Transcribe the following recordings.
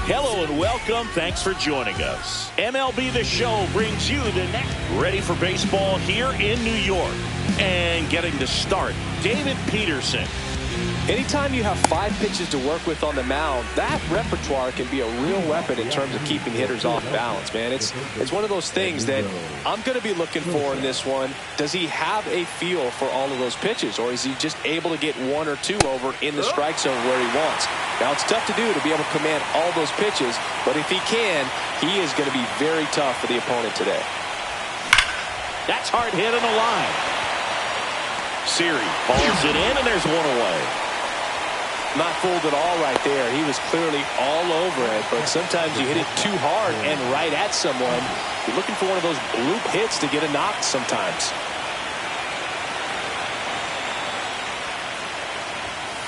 Hello and welcome. Thanks for joining us. MLB The Show brings you the next. Ready for baseball here in New York. And getting the start, David Peterson. Anytime you have 5 pitches to work with on the mound, that repertoire can be a real weapon in terms of keeping hitters off balance, man. It's one of those things that I'm going to be looking for in this one. Does he have a feel for all of those pitches, or is he just able to get 1 or 2 over in the strike zone where he wants? Now, it's tough to do to be able to command all those pitches, but if he can, he is going to be very tough for the opponent today. That's hard hit on the line. Siri balls it in, and there's 1 away. Not fooled at all right there. He was clearly all over it, but sometimes you hit it too hard and right at someone. You're looking for one of those bloop hits to get a knock sometimes.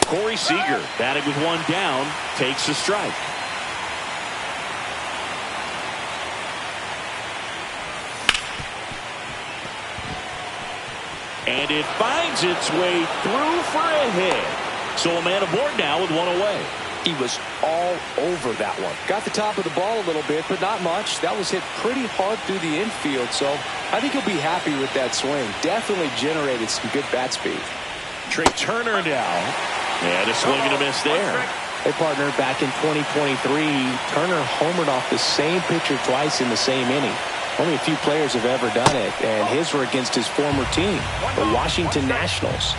Corey Seager, batting with 1 down, takes a strike. And it finds its way through for a hit. So a man aboard now with 1 away. He was all over that one. Got the top of the ball a little bit, but not much. That was hit pretty hard through the infield, so I think he'll be happy with that swing. Definitely generated some good bat speed. Trey Turner now. And a swing and a miss there. Hey, partner, back in 2023, Turner homered off the same pitcher twice in the same inning. Only a few players have ever done it, and his were against his former team, the Washington Nationals.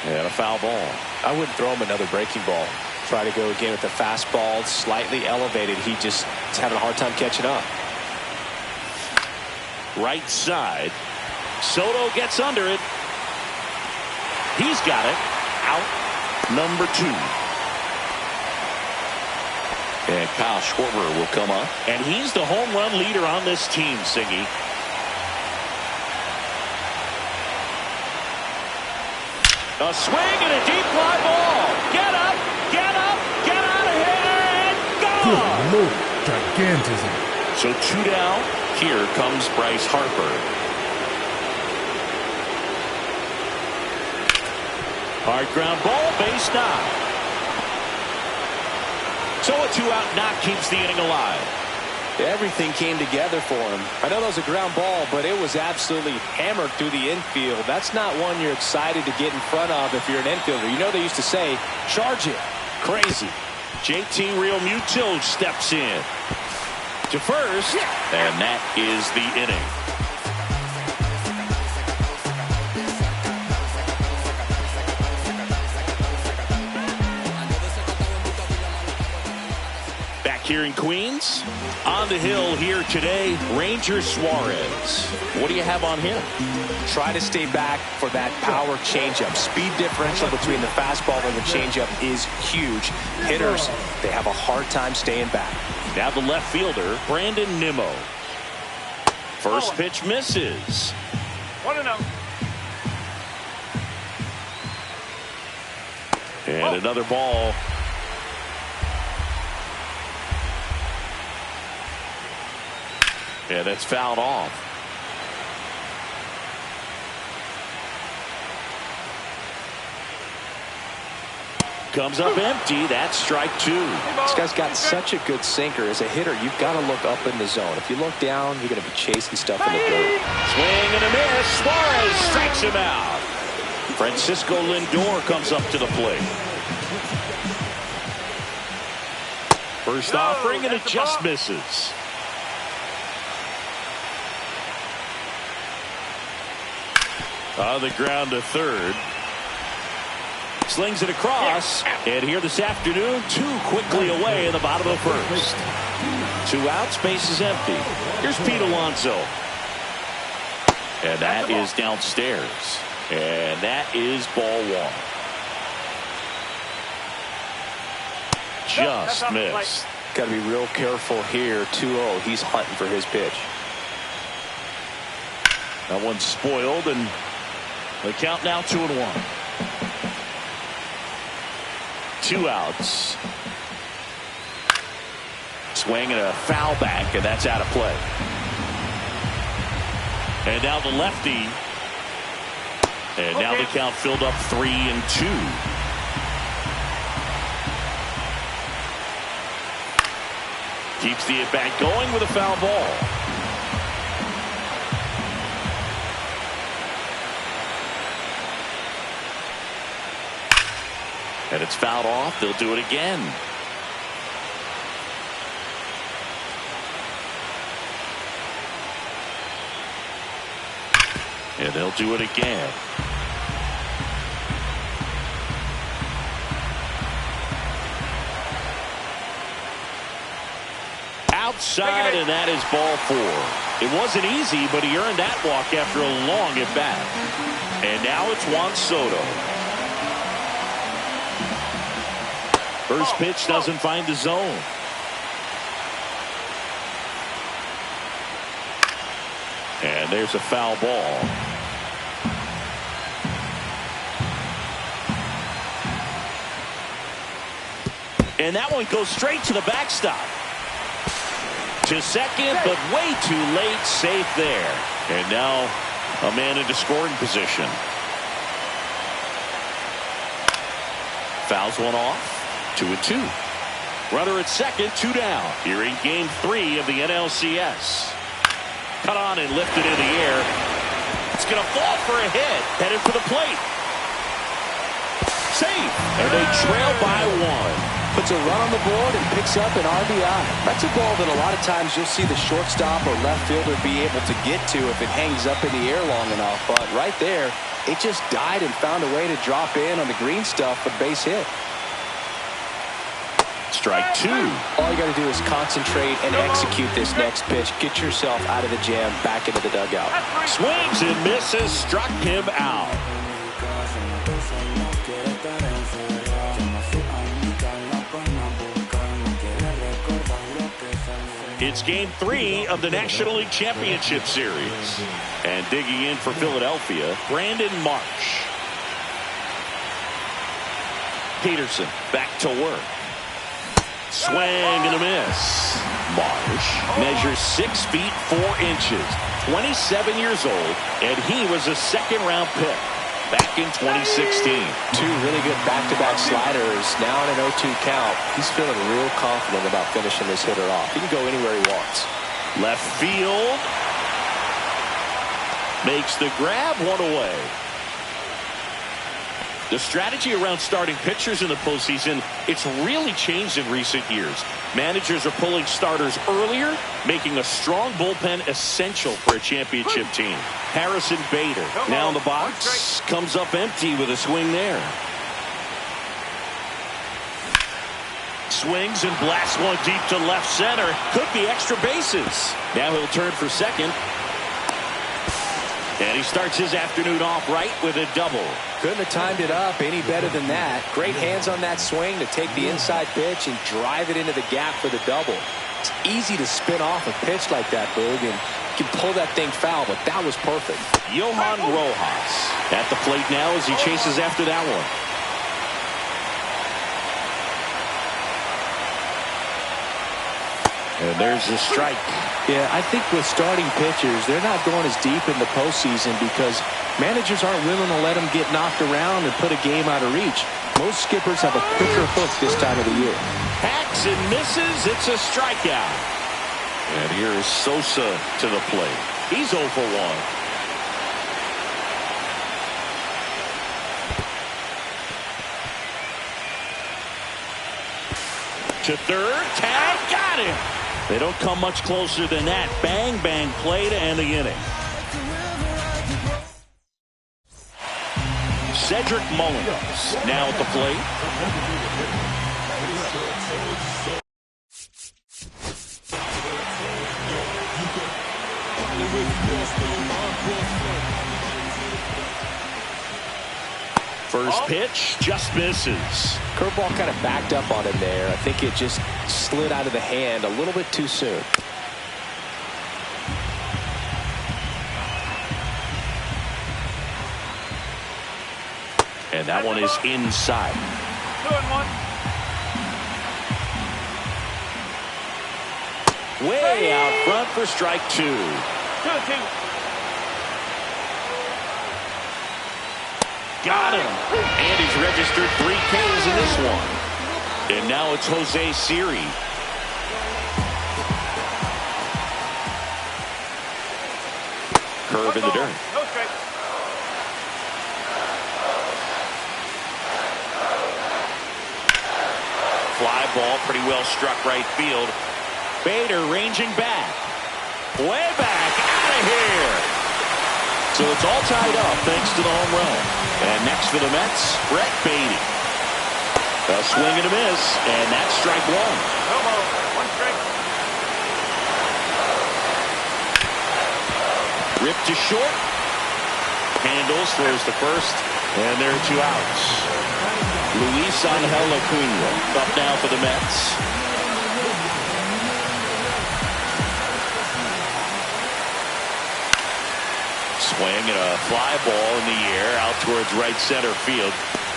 And a foul ball. I wouldn't throw him another breaking ball. Try to go again with the fastball, slightly elevated. He just is having a hard time catching up. Right side. Soto gets under it. He's got it. Out number 2. And Kyle Schwarber will come up. And he's the home run leader on this team, Singy. A swing and a deep fly ball. Get up, get up, get out of here, and gone! Good Lord, gigantism. So 2 down. Here comes Bryce Harper. Hard ground ball, base knock. So a 2-out knock keeps the inning alive. Everything came together for him. I know that was a ground ball, but it was absolutely hammered through the infield. That's not one you're excited to get in front of if you're an infielder. You know they used to say, charge it. Crazy. JT Realmuto steps in to first, and that is the inning. Here in Queens, on the hill here today, Ranger Suarez. What do you have on him? Try to stay back for that power changeup. Speed differential between the fastball and the changeup is huge. Hitters, they have a hard time staying back. Now the left fielder, Brandon Nimmo. First pitch misses. 1-0. And another ball. And that's fouled off. Comes up empty. That's strike 2. This guy's got such a good sinker. As a hitter, you've got to look up in the zone. If you look down, you're going to be chasing stuff in the dirt. Swing and a miss. Suarez strikes him out. Francisco Lindor comes up to the plate. First offering, and it just misses. On the ground to third. Slings it across. And here this afternoon, 2 quickly away in the bottom of the first. 2 outs, base is empty. Here's Pete Alonso. And that is downstairs. And that is ball 1. Just missed. Got to be real careful here. 2-0. He's hunting for his pitch. That one's spoiled, and the count now 2-1. 2 outs. Swing and a foul back, and that's out of play. And now the lefty And now the count filled up 3-2. Keeps the at-bat going with a foul ball. And it's fouled off. They'll do it again. And they'll do it again. Outside, and that is ball 4. It wasn't easy, but he earned that walk after a long at bat. And now it's Juan Soto. First pitch doesn't find the zone. And there's a foul ball. And that one goes straight to the backstop. To second, but way too late. Safe there. And now a man into scoring position. Fouls one off. 2-2. Runner at second, 2 down. Here in game 3 of the NLCS. Cut on and lifted in the air. It's going to fall for a hit. Headed for the plate. Safe. And they trail by 1. Puts a run on the board and picks up an RBI. That's a ball that a lot of times you'll see the shortstop or left fielder be able to get to if it hangs up in the air long enough. But right there, it just died and found a way to drop in on the green stuff for the base hit. Strike 2. All you got to do is concentrate and execute this next pitch. Get yourself out of the jam, back into the dugout. Swings and misses, struck him out. It's game 3 of the National League Championship Series. And digging in for Philadelphia, Brandon Marsh. Peterson back to work. Swing and a miss. Marsh measures 6 feet 4 inches, 27 years old, and he was a second-round pick back in 2016. 2 really good back-to-back sliders. Now on an 0-2 count. He's feeling real confident about finishing this hitter off. He can go anywhere he wants. Left field. Makes the grab, 1 away. The strategy around starting pitchers in the postseason, it's really changed in recent years. Managers are pulling starters earlier, making a strong bullpen essential for a championship team. Harrison Bader now in the box, comes up empty with a swing there. Swings and blasts one deep to left center. Could be extra bases. Now he'll turn for second. And he starts his afternoon off right with a double. Couldn't have timed it up any better than that. Great hands on that swing to take the inside pitch and drive it into the gap for the double. It's easy to spin off a pitch like that, Boog, and you can pull that thing foul, but that was perfect. Johan Rojas at the plate now as he chases after that one. And there's the strike. Yeah, I think with starting pitchers, they're not going as deep in the postseason because managers aren't willing to let them get knocked around and put a game out of reach. Most skippers have a quicker hook this time of the year. Hacks and misses. It's a strikeout. And here is Sosa to the plate. He's 0 for 1. To third, tag, got him. They don't come much closer than that. Bang, bang play to end the inning. Cedric Mullins now at the plate. First pitch just misses. Curveball kind of backed up on him there. I think it just slid out of the hand a little bit too soon. And that one is inside. 2-1. Way out front for strike 2. 2-2. Got him. And he's registered 3 Ks in this one. And now it's Jose Siri. Curve in the dirt. No strike. Fly ball, pretty well struck right field. Bader ranging back. Way back, out of here. So it's all tied up thanks to the home run. And next for the Mets, Brett Baty. A swing and a miss, and that's strike 1. No ball. 1 strike. Ripped to short. Handles, throws to first, and there are 2 outs. Luis Angel Acuna up now for the Mets. Swing and a fly ball in the air out towards right center field.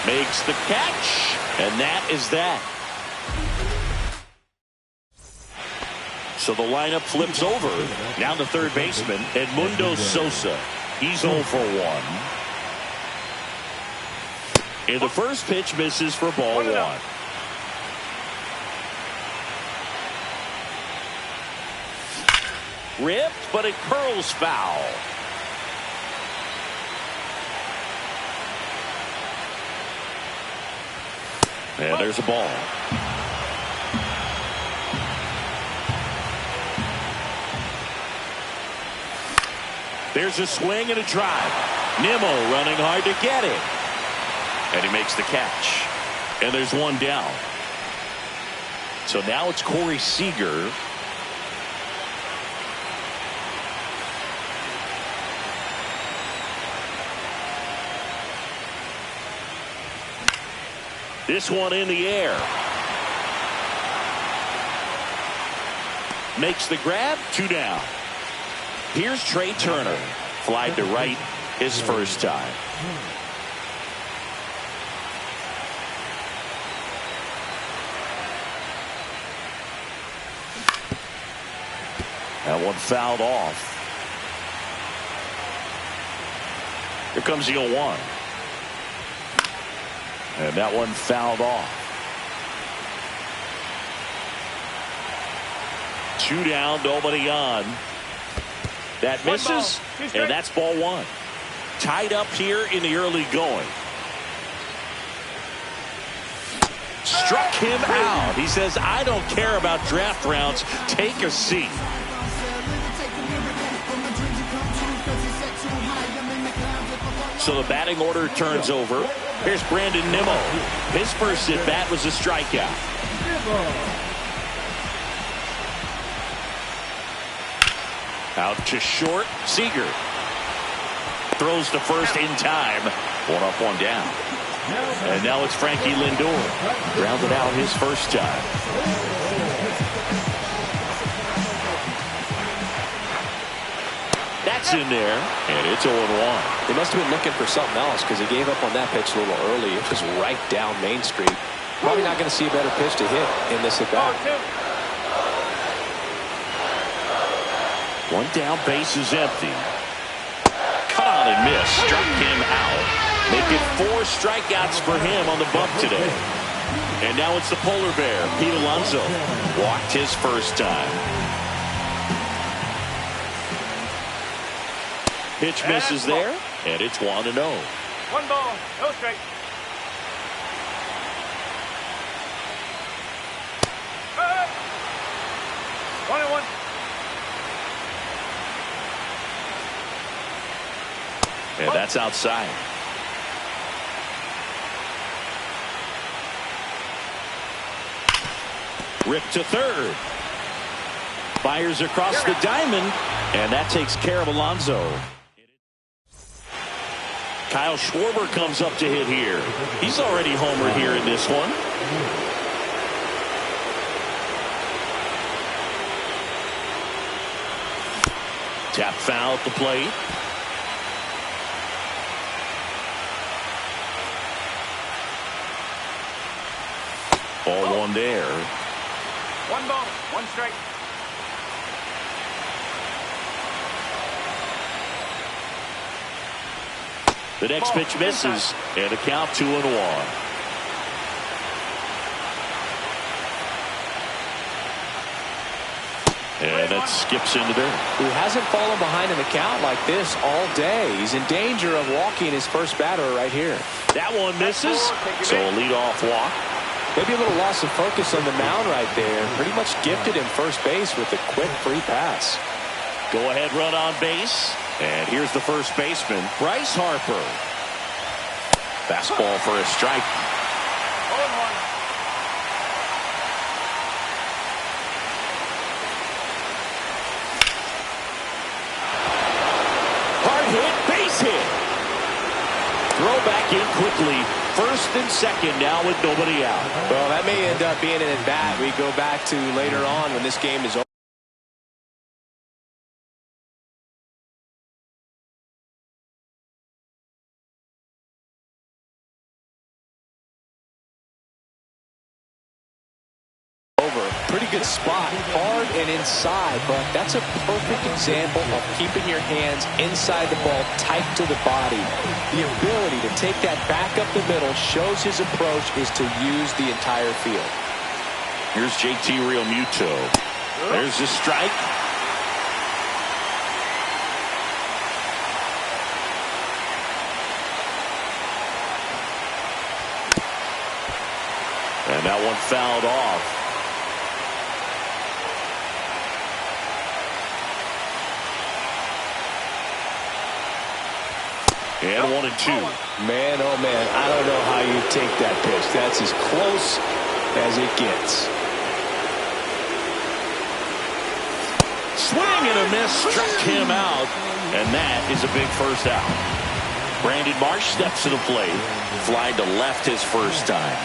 Makes the catch, and that is that. So the lineup flips over. Now the third baseman, Edmundo Sosa. He's 0 for 1. And the first pitch misses for ball 1. Ripped, but it curls foul. And there's a ball. There's a swing and a drive. Nimmo running hard to get it. And he makes the catch. And there's 1 down. So now it's Corey Seager. This one in the air. Makes the grab, 2 down. Here's Trey Turner. Flied to right his first time. That one fouled off. Here comes the 0-1. And that one fouled off. 2 down, nobody on. That misses, and that's ball 1. Tied up here in the early going. Struck him out. He says, I don't care about draft rounds. Take a seat. So the batting order turns over. Here's Brandon Nimmo. His first at bat was a strikeout. Out to short, Seager. Throws to first in time. 1 up, 1 down. And now it's Frankie Lindor. Grounded out his first time. That's in there, and it's 0-1. They must have been looking for something else because he gave up on that pitch a little early. It was right down Main Street. Probably not going to see a better pitch to hit in this at bat. 1 down, base is empty. Caught and missed, struck him out. Make it 4 strikeouts for him on the bump today. And now it's the polar bear, Pete Alonso. Walked his first time. Pitch misses there, and it's 1-0. 1 ball, no strike. One and 1. And that's outside. Ripped to third. Fires across the diamond, and that takes care of Alonso. Kyle Schwarber comes up to hit here. He's already homered here in this one. Tap foul at the plate. Ball 1 there. 1 ball, 1 strike. The next pitch misses, and a count 2-1. And that skips into there. Who hasn't fallen behind in the count like this all day. He's in danger of walking his first batter right here. That one misses, so a leadoff walk. Maybe a little loss of focus on the mound right there. Pretty much gifted him first base with a quick free pass. Go ahead run on base. And here's the first baseman, Bryce Harper. Fastball for a strike. 0-1. Hard hit, base hit. Throw back in quickly. First and second now with nobody out. Well, that may end up being an at-bat we go back to later on when this game is over. Pretty good spot, hard and inside, but that's a perfect example of keeping your hands inside the ball, tight to the body. The ability to take that back up the middle shows his approach is to use the entire field. Here's JT Realmuto. There's the strike. And that one fouled off. And 1-2. Man, oh man, I don't know how you take that pitch. That's as close as it gets. Swing and a miss, struck him out. And that is a big first out. Brandon Marsh steps to the plate. Flying to left his first time.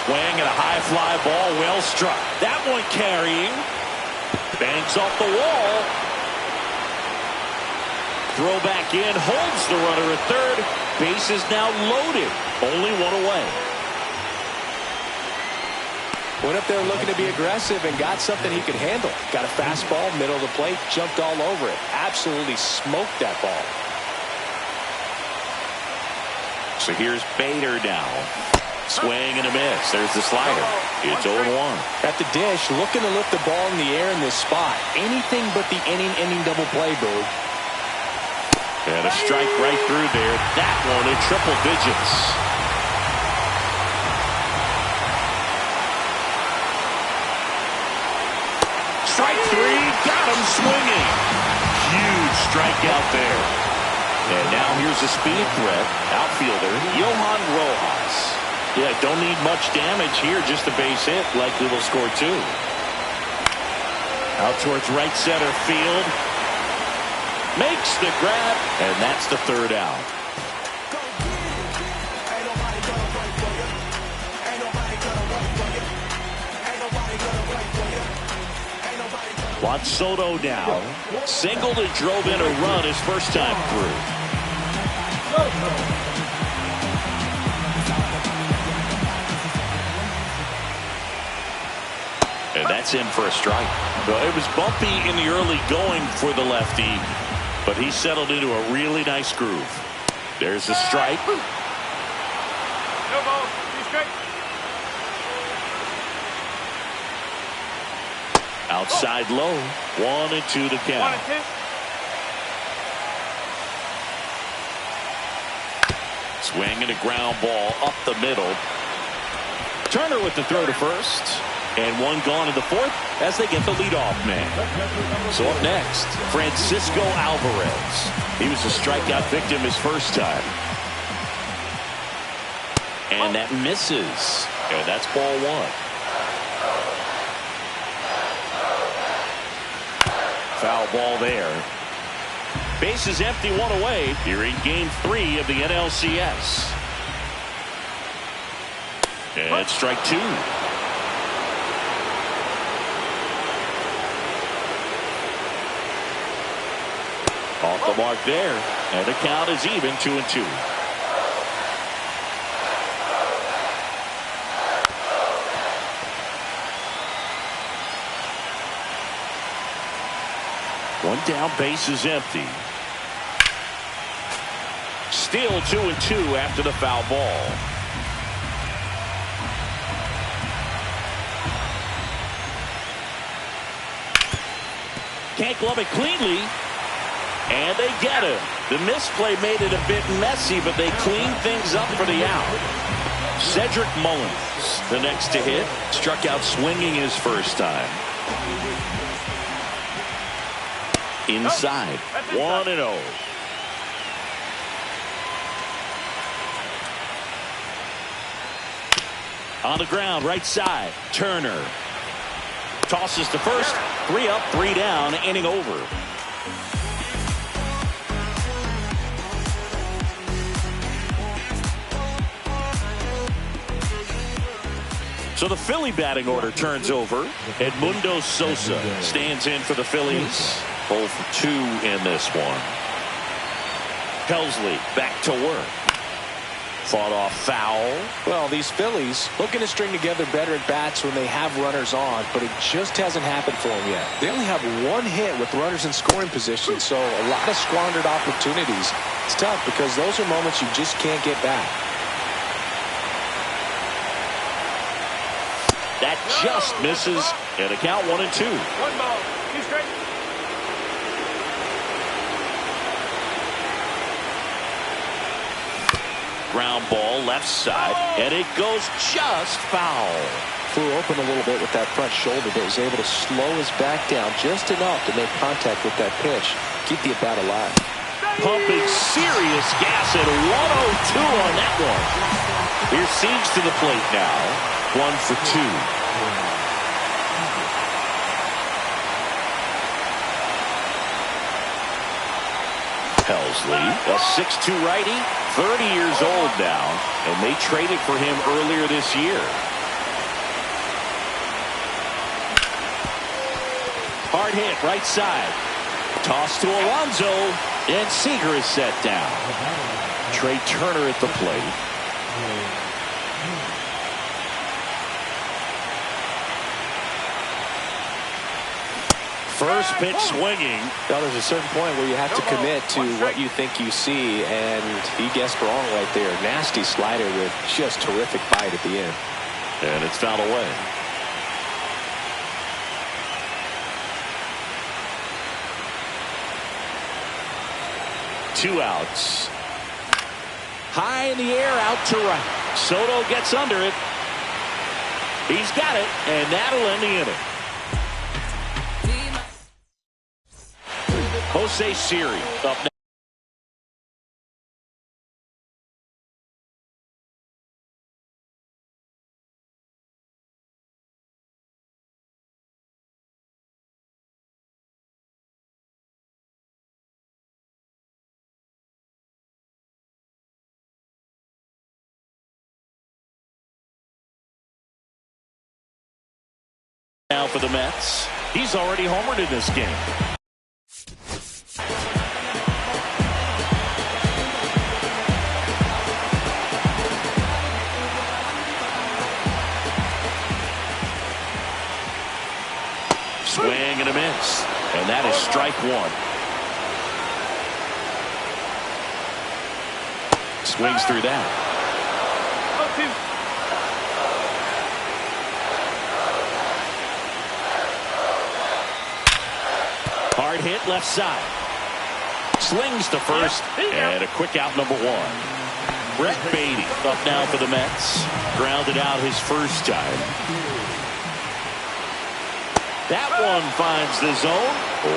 Swing and a high fly ball, well struck. That one carrying. Bangs off the wall. Throw back in, holds the runner at third. Base is now loaded. Only one away. Went up there looking to be aggressive and got something he could handle. Got a fastball, middle of the plate, jumped all over it. Absolutely smoked that ball. So here's Bader now. Swing and a miss. There's the slider. It's 0-1. At the dish, looking to lift the ball in the air in this spot. Anything but the inning double play, Boog. And a strike right through there. That one in triple digits. Strike three. Got him swinging. Huge strikeout there. And now here's a speed threat. Outfielder, Johan Rojas. Yeah, don't need much damage here, just a base hit. Likely will score two. Out towards right center field. Makes the grab, and that's the third out. Juan Soto now. Singled and drove in a run his first time through. And that's in for a strike. Well, it was bumpy in the early going for the lefty, but he settled into a really nice groove. There's the strike. No ball, 2 strike. Outside low. 1-2 to count. 1-2. Swing and a ground ball up the middle. Turner with the throw to first. And one gone in the fourth as they get the leadoff man. So up next, Francisco Alvarez. He was a strikeout victim his first time. And that misses. And that's ball one. Foul ball there. Base is empty, one away. Here in game 3 of the NLCS. And strike two. Off the mark there, and the count is even 2-2. One down, base is empty. Still 2-2 after the foul ball. Can't glove it cleanly. And they get him. The misplay made it a bit messy, but they clean things up for the out. Cedric Mullins, the next to hit, struck out swinging his first time. Inside, 1-0. On the ground, right side, Turner. Tosses to first, 3 up, 3 down, inning over. So the Philly batting order turns over. Edmundo Sosa stands in for the Phillies. 0 for 2 in this one. Helsley back to work. Fought off foul. Well, these Phillies looking to string together better at bats when they have runners on, but it just hasn't happened for them yet. They only have 1 hit with runners in scoring position, so a lot of squandered opportunities. It's tough because those are moments you just can't get back. That just misses, and a count 1-2. 1 ball. 2 straight. Ground ball left side, and it goes just foul. Flew open a little bit with that front shoulder, but was able to slow his back down just enough to make contact with that pitch. Keep the at-bat alive. Pumping serious gas at 102 on that one. Here's Siege to the plate now. 1 for 2. Helsley, a 6'2 righty, 30 years old now, and they traded for him earlier this year. Hard hit, right side. Toss to Alonso, and Seager is set down. Trey Turner at the plate. First pitch swinging. Well, there's a certain point where you have to commit to what you think you see, and he guessed wrong right there. Nasty slider with just terrific bite at the end. And it's fouled away. Two outs. High in the air, out to right. Soto gets under it. He's got it, and that'll end the inning. Jose Siri up next. Now for the Mets. He's already homered in this game. Swing and a miss. And that is strike 1. Swings through that. 0-2. Hard hit left side. Slings to first. And a quick out number 1. Brett Baty up now for the Mets. Grounded out his first time. That one finds the zone. 0-1.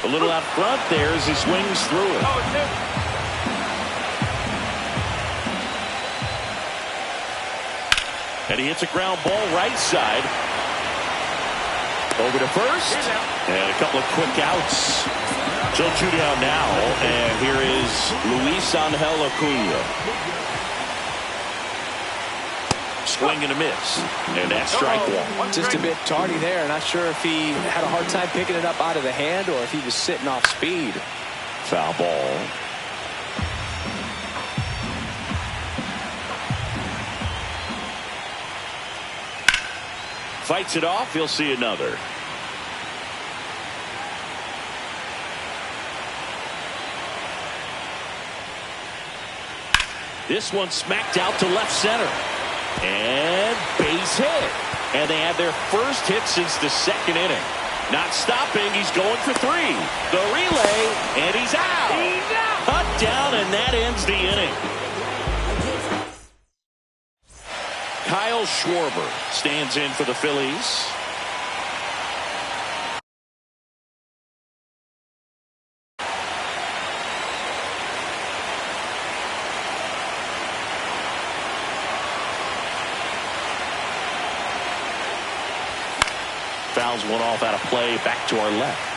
A little out front there as he swings through it. 0-2. And he hits a ground ball right side. Over to first. And a couple of quick outs. So 2 down now. And here is Luis Angel Acuna. Swing and a miss. And that's strike 1. Just a bit tardy there. Not sure if he had a hard time picking it up out of the hand or if he was sitting off speed. Foul ball. Fights it off. He'll see another. This one smacked out to left center. And base hit. And they have their first hit since the second inning. Not stopping. He's going for 3. The relay. And he's out. Cut down, and that ends the inning. Kyle Schwarber stands in for the Phillies. Fouls one off out of play, back to our left.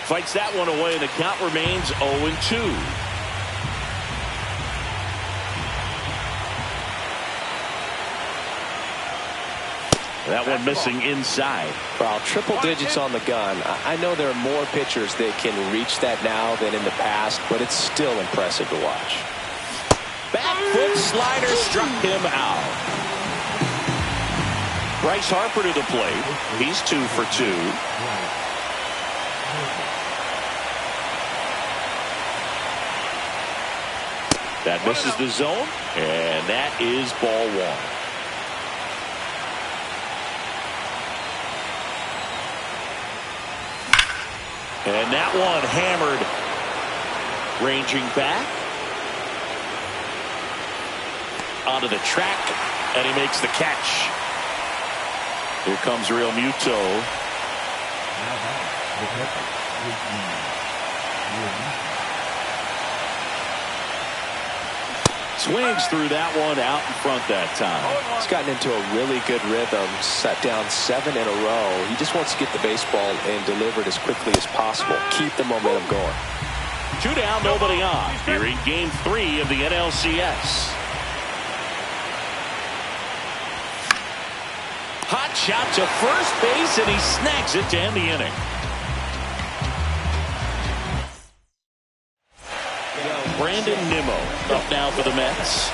Fights that one away, and the count remains 0-2. That one missing inside. Well, triple digits on the gun. I know there are more pitchers that can reach that now than in the past, but it's still impressive to watch. Back foot slider struck him out. Bryce Harper to the plate. He's 2 for 2. That misses the zone, and that is ball 1. And that one hammered. Ranging back. Onto the track. And he makes the catch. Here comes Real Muto. Swings through that one out in front that time. He's gotten into a really good rhythm. Set down 7 in a row. He just wants to get the baseball and deliver it as quickly as possible. Keep the momentum going. 2 down, nobody on. Here in Game 3 of the NLCS. Hot shot to first base, and he snags it to end the inning. Brandon Nimmo up now for the Mets.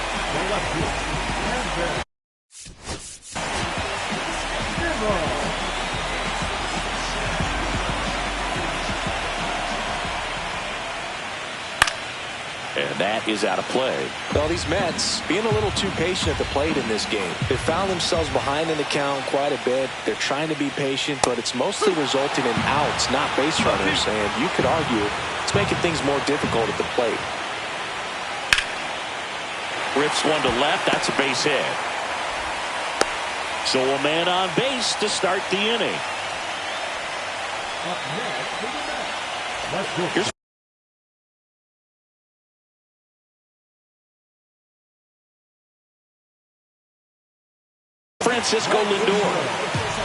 And that is out of play. Well, these Mets being a little too patient at the plate in this game. They found themselves behind in the count quite a bit. They're trying to be patient, but it's mostly resulting in outs, not base runners. And you could argue it's making things more difficult at the plate. Rips one to left. That's a base hit. So a man on base to start the inning. Here's Francisco Lindor.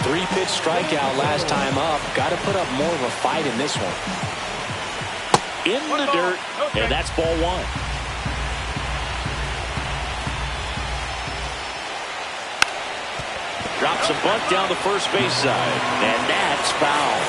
3-pitch strikeout last time up. Got to put up more of a fight in this one. In the dirt, and that's ball 1. Drops a bunt down the first base side, and that's foul.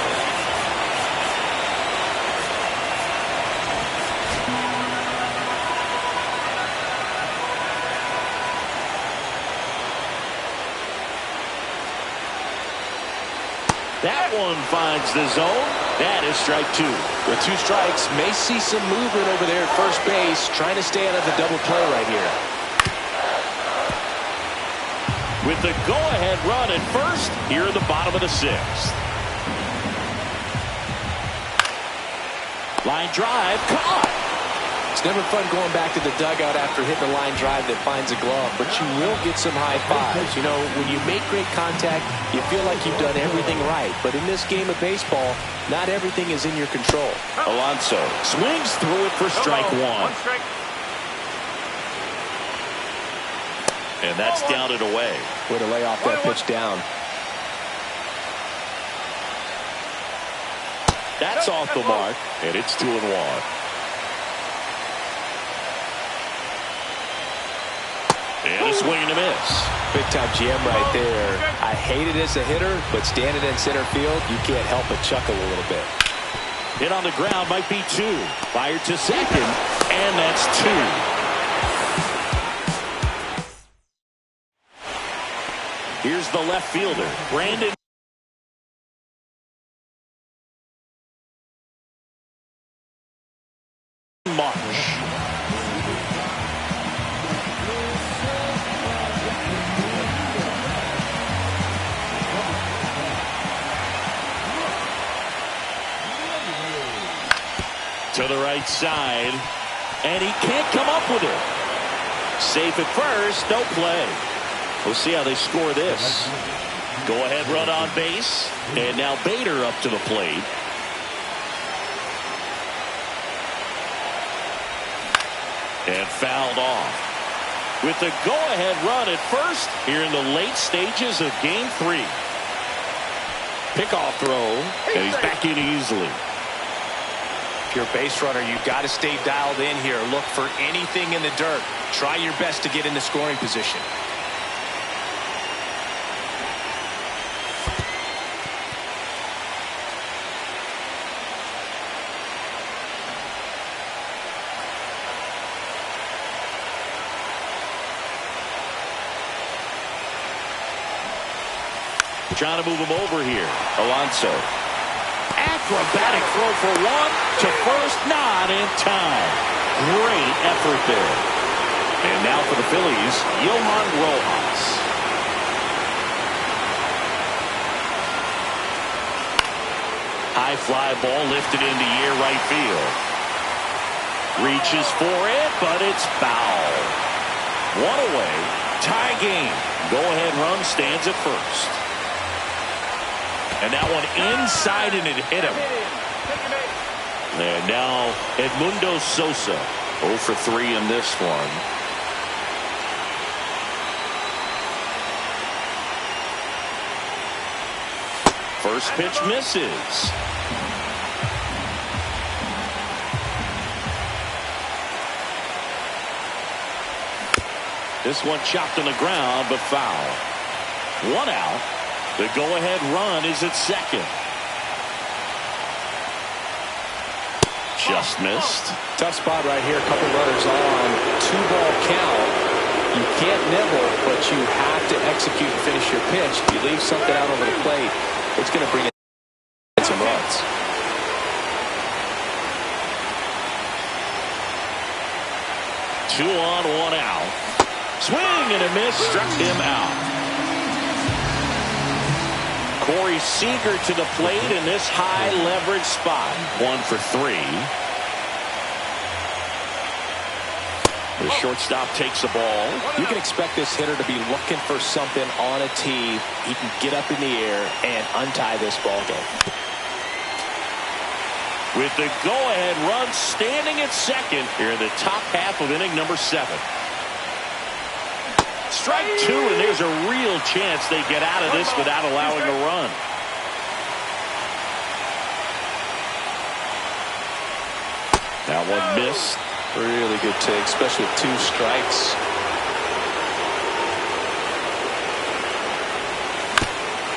That one finds the zone. That is strike 2. With 2 strikes, may see some movement over there at first base, trying to stay out of the double play right here. With the go-ahead run at first, here in the bottom of the 6th. Line drive, caught. It's never fun going back to the dugout after hitting a line drive that finds a glove, but you will get some high fives. You know, when you make great contact, you feel like you've done everything right. But in this game of baseball, not everything is in your control. Alonso swings through it for strike 1. And that's down and away. Way to lay off that pitch down. That's off the mark, and it's 2-1. And a swing and a miss. Big time GM right there. I hate it as a hitter, but standing in center field, you can't help but chuckle a little bit. Hit on the ground might be 2. Fired to second, and that's 2. Here's the left fielder, Brandon Marsh. To the right side, and he can't come up with it. Safe at first, no play. We'll see how they score this. Go ahead run on base, and now Bader up to the plate. And fouled off. With the go-ahead run at first here in the late stages of Game 3. Pickoff throw, and he's back in easily. If you're a base runner, you've got to stay dialed in here. Look for anything in the dirt. Try your best to get in the scoring position. Trying to move him over here. Alonso. Acrobatic throw for 1 to first, not in time. Great effort there. And now for the Phillies, Johan Rojas. High fly ball lifted into air right field. Reaches for it, but it's foul. 1 away. Tie game. Go-ahead run stands at first. And that one inside, and it hit him. And now Edmundo Sosa, 0 for 3 in this one. First pitch misses. This one chopped on the ground, but foul. 1 out. The go-ahead run is at second. Just missed. Tough spot right here. A couple runners on. 2-ball count. You can't nibble, but you have to execute and finish your pitch. If you leave something out over the plate, it's going to bring in some runs. Two on, 1 out. Swing and a miss. Struck him out. Corey Seager to the plate in this high leverage spot. 1 for 3. The shortstop takes the ball. You can expect this hitter to be looking for something on a tee. He can get up in the air and untie this ball game. With the go-ahead run standing at second here in the top half of inning number 7. Strike 2, and there's a real chance they get out of this without allowing a run. That one missed. Really good take, especially with 2 strikes.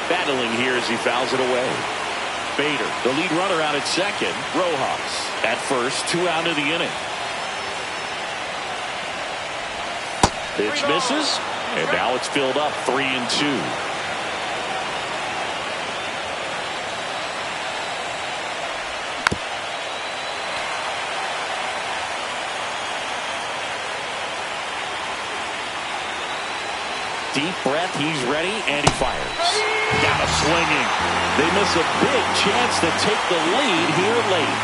Battling here as he fouls it away. Bader, the lead runner, out at second. Rojas at first, 2 out of the inning. Pitch misses, and now it's filled up 3-2. Deep breath, he's ready, and he fires. Got a swinging. They miss a big chance to take the lead here late.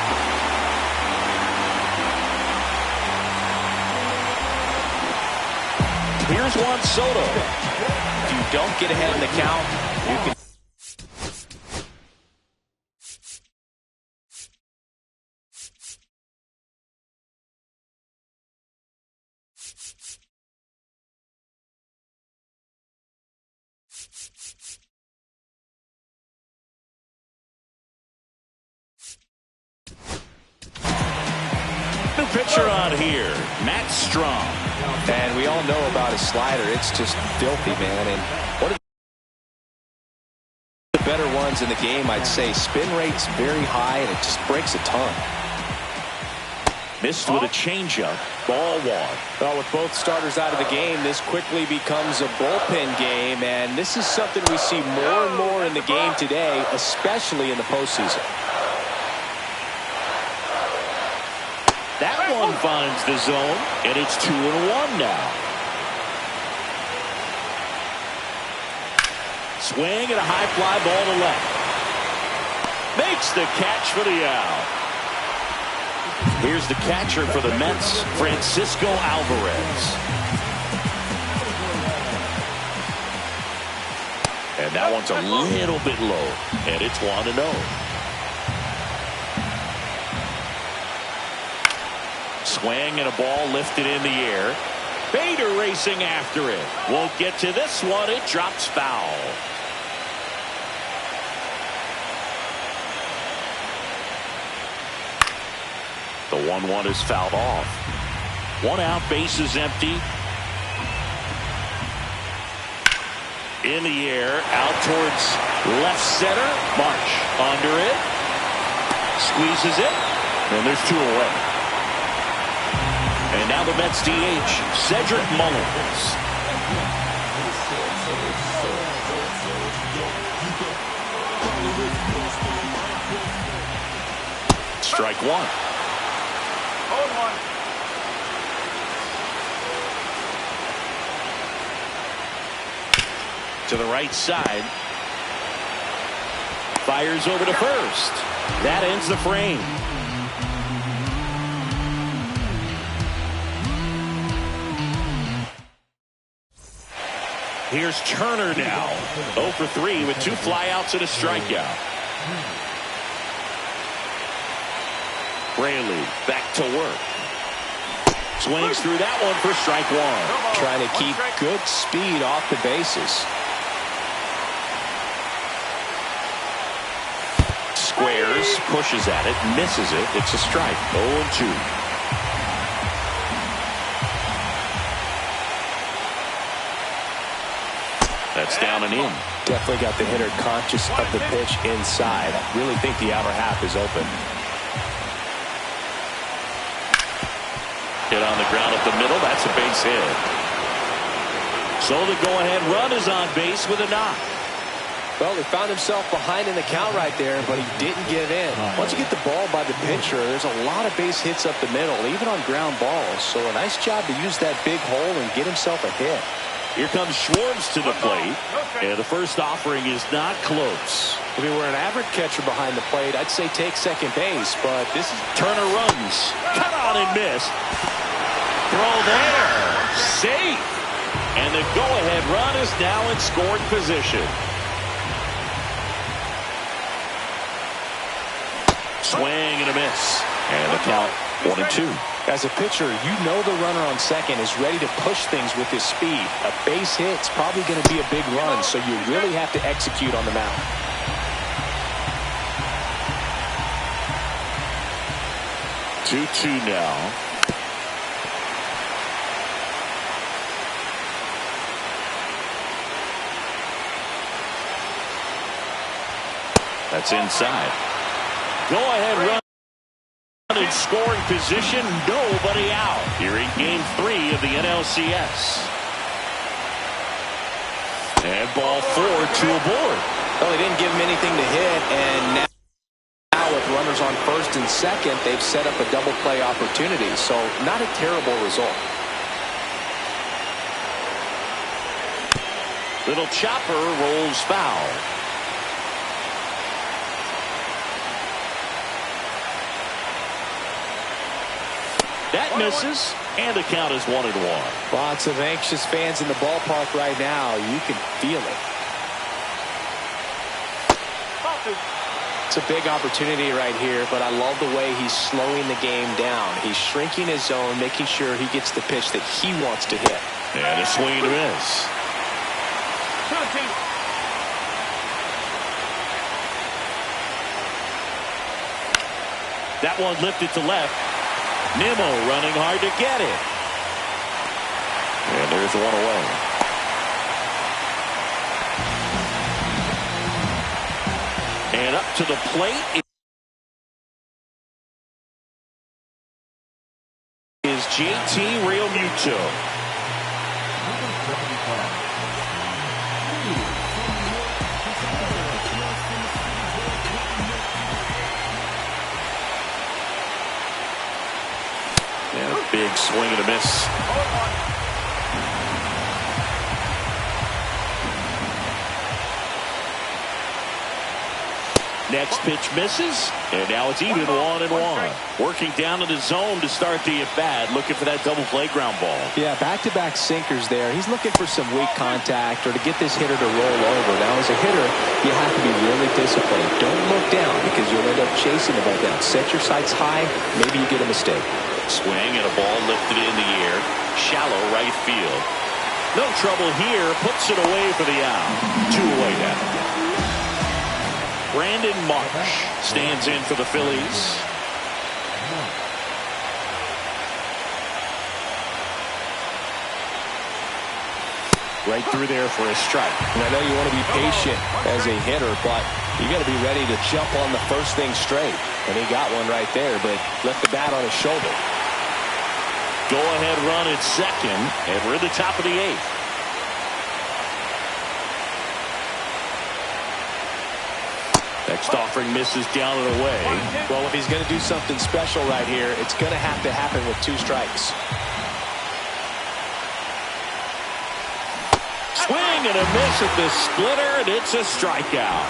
Here's Juan Soto. If you don't get ahead in the count, you can. pitcher on here, Matt Strom. And we all know about his slider. It's just filthy, man. And one of the better ones in the game, I'd say. Spin rate's very high, and it just breaks a ton. Missed with a changeup. Ball one. Well, with both starters out of the game, this quickly becomes a bullpen game, and this is something we see more and more in the game today, especially in the postseason. That one finds the zone, and it's 2-1 now. Swing and a high fly ball to left. Makes the catch for the out. Here's the catcher for the Mets, Francisco Alvarez. And that one's a little bit low, and it's 1-0. Swing and a ball lifted in the air. Bader racing after it. Won't get to this one. It drops foul. The 1-1 is fouled off. 1 out, base is empty. In the air, out towards left center. Marsh under it. Squeezes it. And there's 2 away. And now the Mets DH, Cedric Mullins. Strike 1. 0-1. To the right side. Fires over to first. That ends the frame. Here's Turner now. 0 for 3 with 2 flyouts and a strikeout. Braley back to work. Swings through that one for strike 1. Trying to keep good speed off the bases. Squares, pushes at it, misses it. It's a strike. 0-2. That's down and in. Definitely got the hitter conscious of the pitch inside. I really think the outer half is open. Hit on the ground up the middle. That's a base hit. So the go-ahead run is on base with a knock. Well, he found himself behind in the count right there, but he didn't give in. Once you get the ball by the pitcher, there's a lot of base hits up the middle, even on ground balls. So a nice job to use that big hole and get himself a hit. Here comes Schwartz to the plate. And the first offering is not close. If he were an average catcher behind the plate, I'd say take second base, but this is... Turner runs. Cut on and missed. Throw there. Safe. And the go-ahead run is now in scoring position. Swing and a miss. And the count 1-2. As a pitcher, you know the runner on second is ready to push things with his speed. A base hit's probably going to be a big run, so you really have to execute on the mound. Two now. That's inside. Go ahead run. In scoring position, nobody out here in game 3 of the NLCS. And ball 4, 2 aboard. Well, they didn't give him anything to hit, and now with runners on first and second, they've set up a double play opportunity, so not a terrible result. Little chopper rolls foul. That misses, and the count is 1-1. Lots of anxious fans in the ballpark right now. You can feel it. It's a big opportunity right here, but I love the way he's slowing the game down. He's shrinking his zone, making sure he gets the pitch that he wants to hit. And a swing and a miss. 2-2. That one lifted to left. Nimmo running hard to get it. And there's one away. And up to the plate is JT Realmuto. Yeah, big swing and a miss. Next pitch misses, and now it's even 1-1. Working down to the zone to start the at-bat, looking for that double play ground ball. Yeah, back-to-back sinkers there. He's looking for some weak contact or to get this hitter to roll over. Now, as a hitter, you have to be really disciplined. Don't look down because you'll end up chasing the ball down. Set your sights high. Maybe you get a mistake. Swing and a ball lifted in the air. Shallow right field. No trouble here. Puts it away for the out. 2 away now. Brandon Marsh stands in for the Phillies. Right through there for a strike. And I know you want to be patient as a hitter, but you got to be ready to jump on the first thing straight. And he got one right there, but left the bat on his shoulder. Go-ahead run at second, and we're in the top of the 8th. Next offering misses down and away. Well, if he's going to do something special right here, it's going to have to happen with 2 strikes. Swing and a miss at the splitter, and it's a strikeout.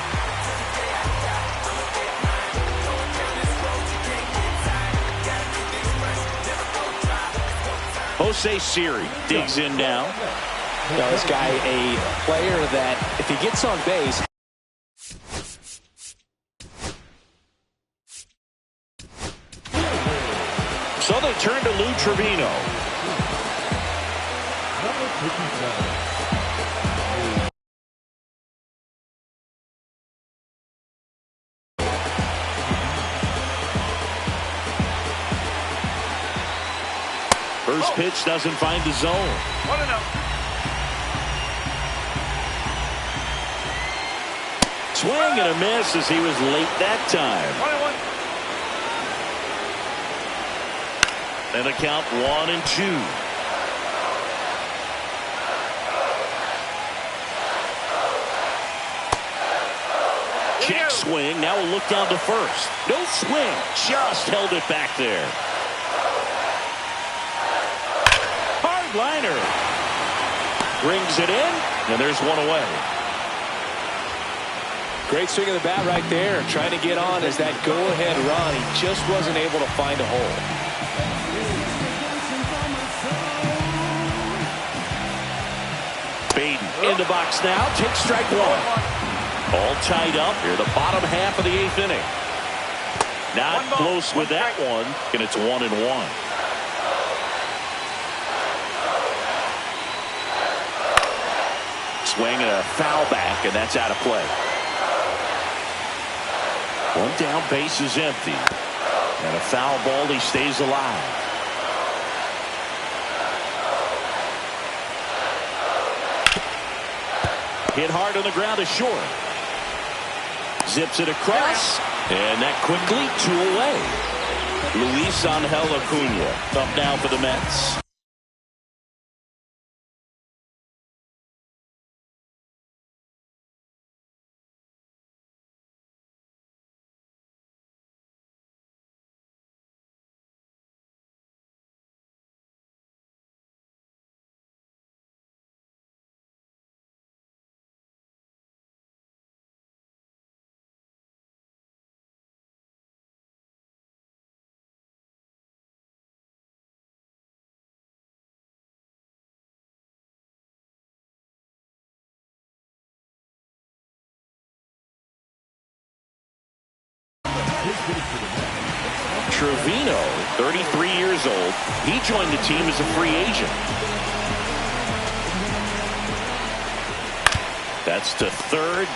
Jose Siri digs in now. Now, this guy, a player that if he gets on base. So they turn to Lou Trevino. First pitch doesn't find the zone. 1-0. Swing and a miss as he was late that time. 1-1. And a count 1-2. Check swing. Now we'll look down to first. No swing. Just held it back there. Hard liner. Brings it in. And there's one away. Great swing of the bat right there. Trying to get on as that go-ahead run. He just wasn't able to find a hole. Baden in the box now. Takes strike 1. All tied up here, the bottom half of the 8th inning. Not close with that one, and it's 1-1. Swing and a foul back, and that's out of play. One down, base is empty. And a foul ball, he stays alive. Hit hard on the ground is short. Zips it across. And that quickly 2 away. Luis Angel Acuna up now for the Mets. Trevino, 33 years old. He joined the team as a free agent. That's to third.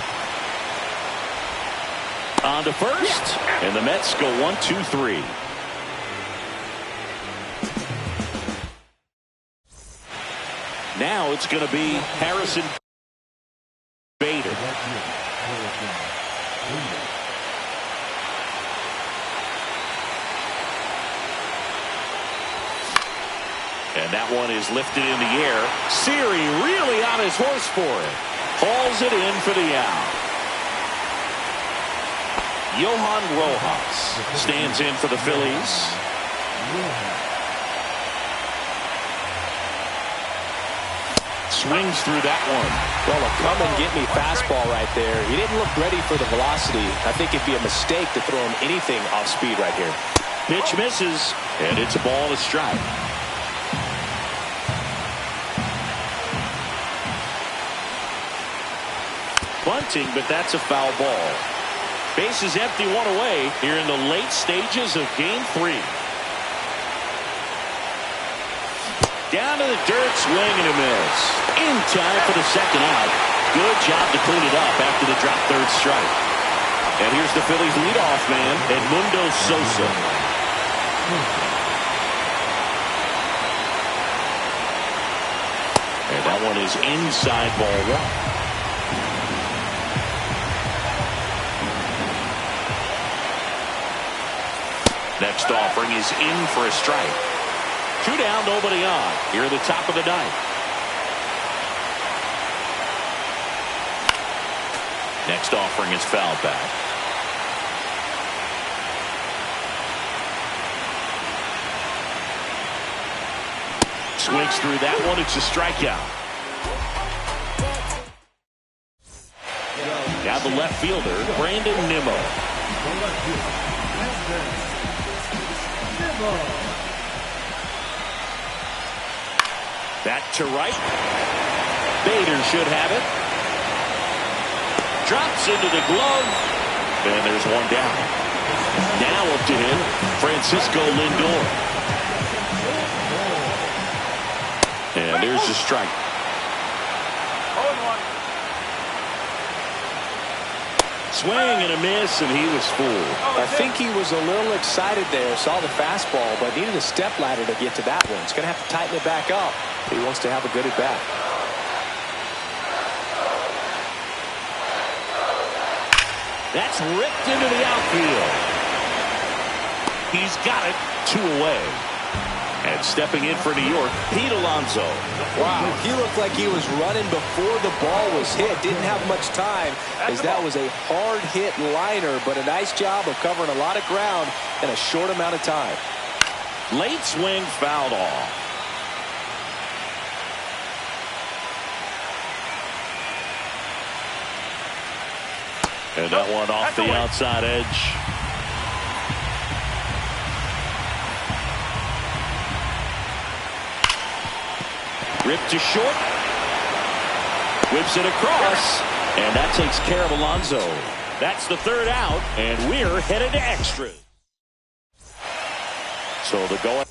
On to first. And the Mets go 1-2-3. Now it's going to be Harrison Bader. And that one is lifted in the air. Siri really on his horse for it. Hauls it in for the out. Johan Rojas stands in for the Phillies. Swings through that one. Well, a come-and-get-me fastball right there. He didn't look ready for the velocity. I think it'd be a mistake to throw him anything off speed right here. Pitch misses, and it's a ball to strike. Bunting, but that's a foul ball. Base is empty, one away here in the late stages of Game 3. Down to the dirt, swing and a miss. In time for the second out. Good job to clean it up after the drop third strike. And here's the Phillies leadoff man, Edmundo Sosa. And that one is inside ball one. Next offering is in for a strike. 2 down, nobody on. Here at the top of the ninth. Next offering is fouled back. Swings through that one. It's a strikeout. Now the left fielder, Brandon Nimmo. Back to right. Bader should have it. Drops into the glove. And there's one down. Now up to him, Francisco Lindor. And there's a strike. 0-1. Swing and a miss, and he was fooled. I think he was a little excited there, saw the fastball, but needed a step ladder to get to that one. He's going to have to tighten it back up if he wants to have a good at bat. That's ripped into the outfield. He's got it, 2 away. And stepping in for New York, Pete Alonso. Wow, he looked like he was running before the ball was hit. Didn't have much time, as that was a hard hit liner, but a nice job of covering a lot of ground in a short amount of time. Late swing fouled off. And that one off the outside edge. Ripped to short. Whips it across. And that takes care of Alonso. That's the third out. And we're headed to extras. So the go-ahead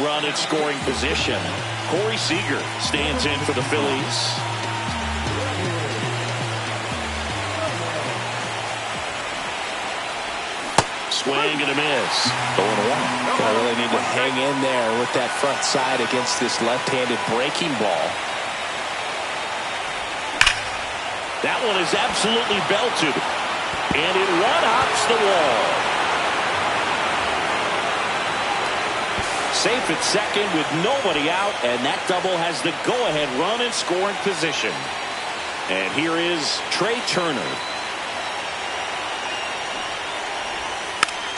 run in scoring position. Corey Seager stands in for the Phillies. Swing and a miss. 0-1. I really need to hang in there with that front side against this left-handed breaking ball. That one is absolutely belted. And it one-hops the wall. Safe at second with nobody out, and that double has the go-ahead run in scoring position. And here is Trey Turner.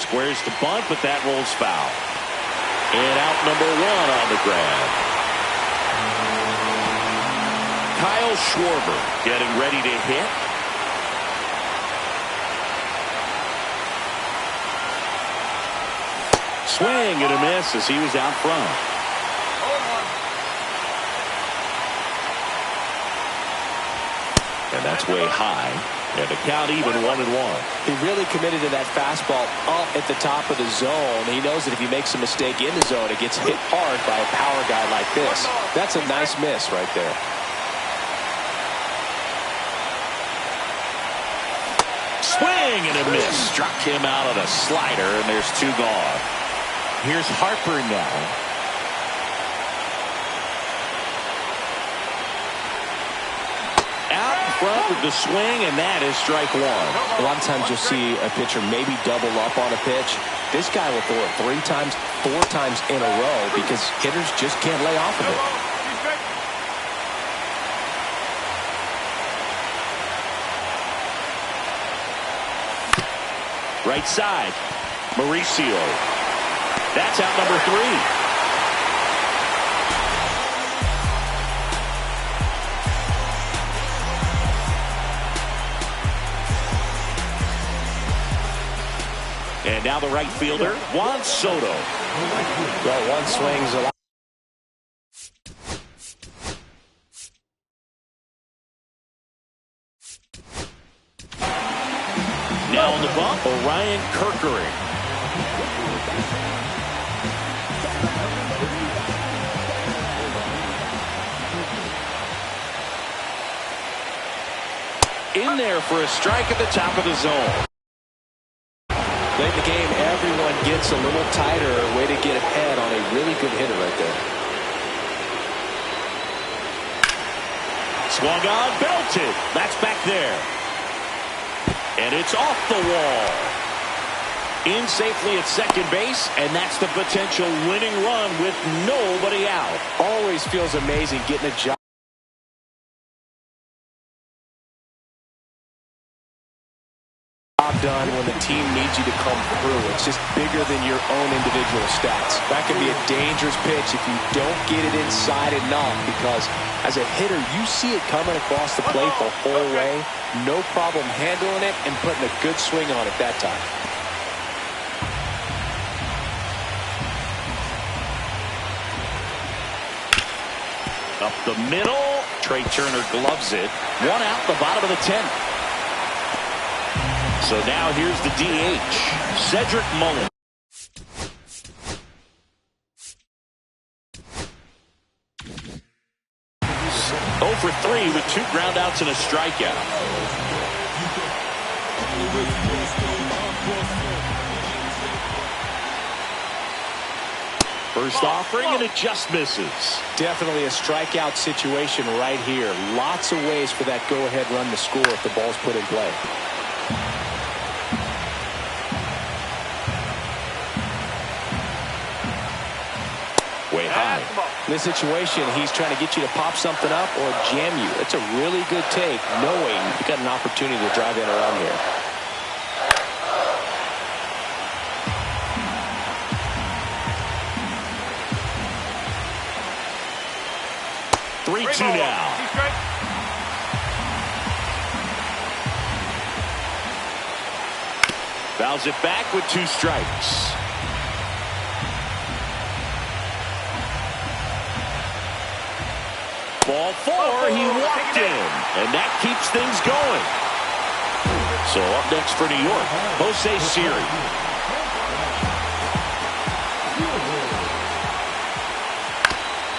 Squares the bunt, but that rolls foul. And out number 1 on the grab. Kyle Schwarber getting ready to hit. Swing and a miss as he was out front. 0-1. And that's way high. And the count even 1-1. He really committed to that fastball up at the top of the zone. He knows that if he makes a mistake in the zone, it gets hit hard by a power guy like this. That's a nice miss right there. Swing and a miss. Struck him out on a slider, and there's 2 gone. Here's Harper now. front with the swing, and that is strike one. A lot of times you'll see a pitcher maybe double up on a pitch. This guy will throw it 3 times, 4 times in a row because hitters just can't lay off of it. Right side, Mauricio. That's out number 3. And now the right fielder, Juan Soto. Well, one swing's a lot. Now on the bump, Orion Kerkering. In there for a strike at the top of the zone. Late in the game, everyone gets a little tighter. Way to get ahead on a really good hitter right there. Swung on, belted. That's back there. And it's off the wall. In safely at second base, and that's the potential winning run with nobody out. Always feels amazing getting a job done when the team needs you to come through. It's just bigger than your own individual stats. That can be a dangerous pitch if you don't get it inside enough, because as a hitter, you see it coming across the plate the whole way. No problem handling it and putting a good swing on it that time. Up the middle, Trey Turner gloves it. 1 out, the bottom of the 10th. So now here's the DH, Cedric Mullins. Oh for 3 with 2 groundouts and a strikeout. First offering, and it just misses. Definitely a strikeout situation right here. Lots of ways for that go-ahead run to score if the ball's put in play. Way high. In this situation, he's trying to get you to pop something up or jam you. It's a really good take, knowing you've got an opportunity to drive in around here. Three-two now. Fouls it back with 2 strikes. Ball 4, he walked in, and that keeps things going. So up next for New York, Jose Siri.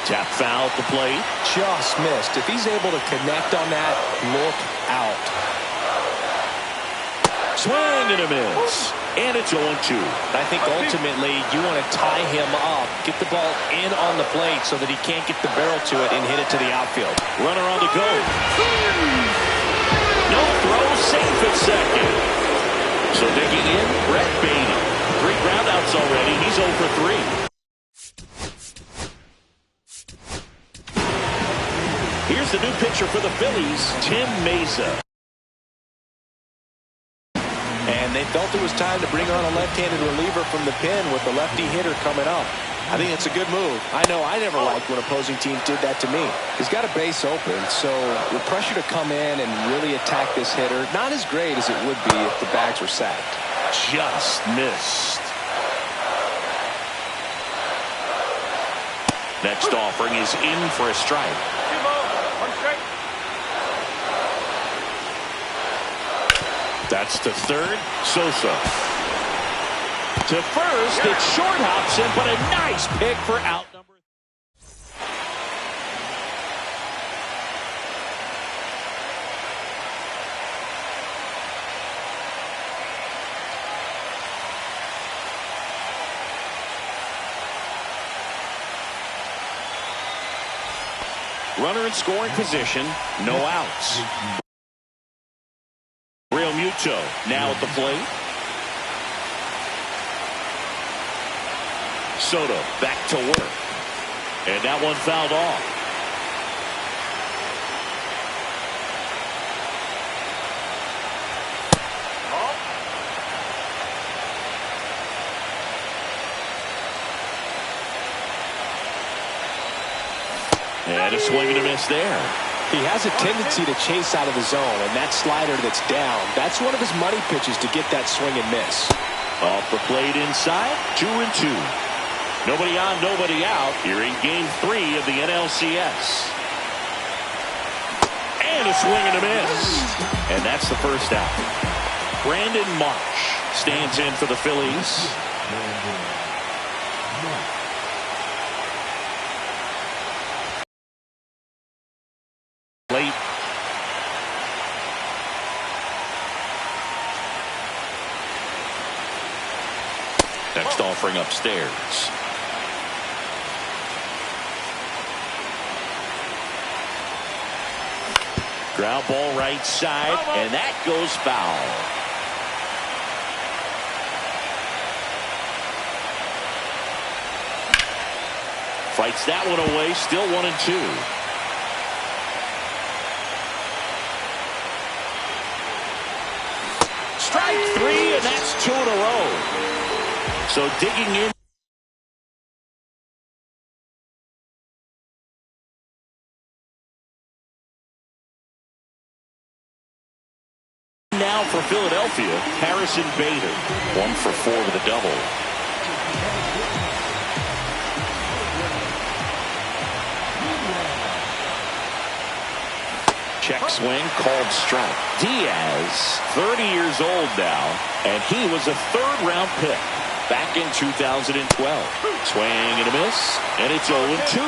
Tap foul at the plate. Just missed. If he's able to connect on that, look out. Swing and a miss. And it's 0-2. I think ultimately you want to tie him up, get the ball in on the plate so that he can't get the barrel to it and hit it to the outfield. Runner on the go. No throw, safe at second. So digging in, Brett Baty. 3 groundouts already. He's 0 for 3. Here's the new pitcher for the Phillies, Tim Mesa. And they felt it was time to bring on a left-handed reliever from the pen with the lefty hitter coming up. I think it's a good move. I know I never liked when opposing teams did that to me. He's got a base open, so the pressure to come in and really attack this hitter, not as great as it would be if the bags were sacked. Just missed. Next offering is in for a strike. That's to third. Sosa. To first. It short hops him, but a nice pick for out number. Runner in scoring position. No outs. Realmuto now at the plate. Soto back to work. And that one fouled off. And a swing and a miss there. He has a tendency to chase out of the zone, and that slider that's down, that's one of his money pitches to get that swing and miss. Off the plate inside, 2-2. Nobody on, nobody out here in Game 3 of the NLCS. And a swing and a miss. And that's the first out. Brandon Marsh stands in for the Phillies. Late. Next offering upstairs. Ground ball right side, and that goes foul. Fights that one away, still 1-2. Strike 3, and that's 2 in a row. So digging in. Now for Philadelphia, Harrison Bader. 1 for 4 with a double. Check swing, called strike. Diaz, 30 years old now, and he was a third-round pick back in 2012. Swing and a miss, and it's 0-2.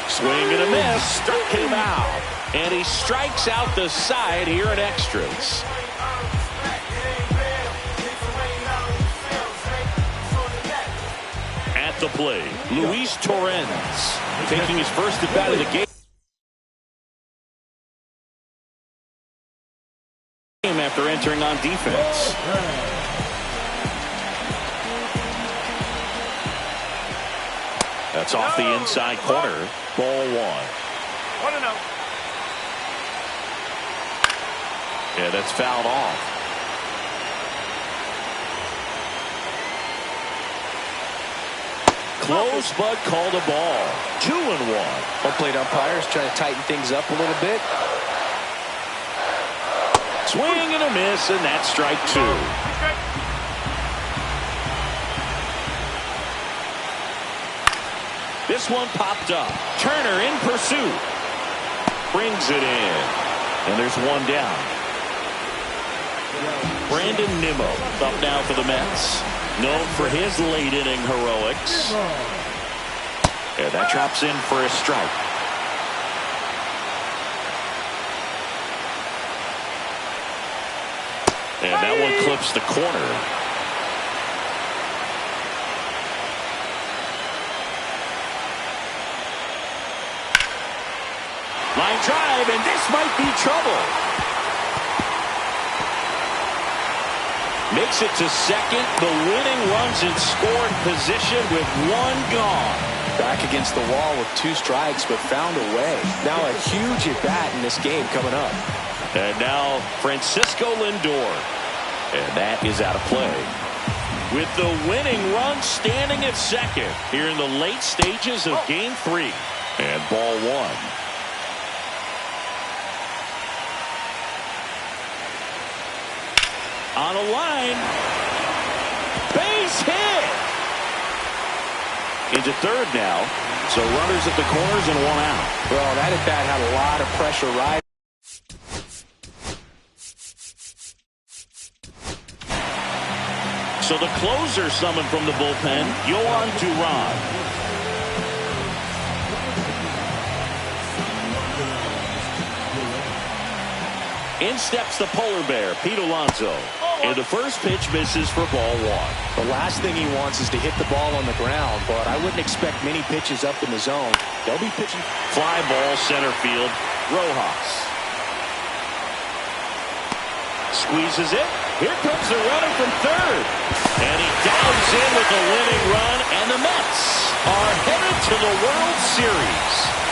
Swing and a miss, struck him out. And he strikes out the side here in extras. At the plate, Luis Torrens taking his first at bat of the game after entering on defense. That's off the inside corner. Ball 1. 1-0. Yeah, that's fouled off. Close, but called a ball. 2-1. Home plate umpires trying to tighten things up a little bit. Swing and a miss, and that's strike 2. This one popped up. Turner in pursuit. Brings it in. And there's one down. Brandon Nimmo up now for the Mets. Known for his late inning heroics. And that drops in for a strike. And that one clips the corner. Line drive, and this might be trouble. Makes it to second. The winning runs in scoring position with one gone. Back against the wall with 2 strikes, but found a way. Now a huge at-bat in this game coming up. And now Francisco Lindor. And that is out of play. With the winning run standing at second here in the late stages of Game 3. And ball 1. On a line. Base hit. Into third now. So runners at the corners and 1 out. Well, that at bat had a lot of pressure riding. So the closer summoned from the bullpen, Yohan Duran. In steps the polar bear, Pete Alonso. And the first pitch misses for ball 1. The last thing he wants is to hit the ball on the ground, but I wouldn't expect many pitches up in the zone. They'll be pitching. Fly ball center field. Rojas. Squeezes it. Here comes the runner from third. And he dives in with a winning run. And the Mets are headed to the World Series.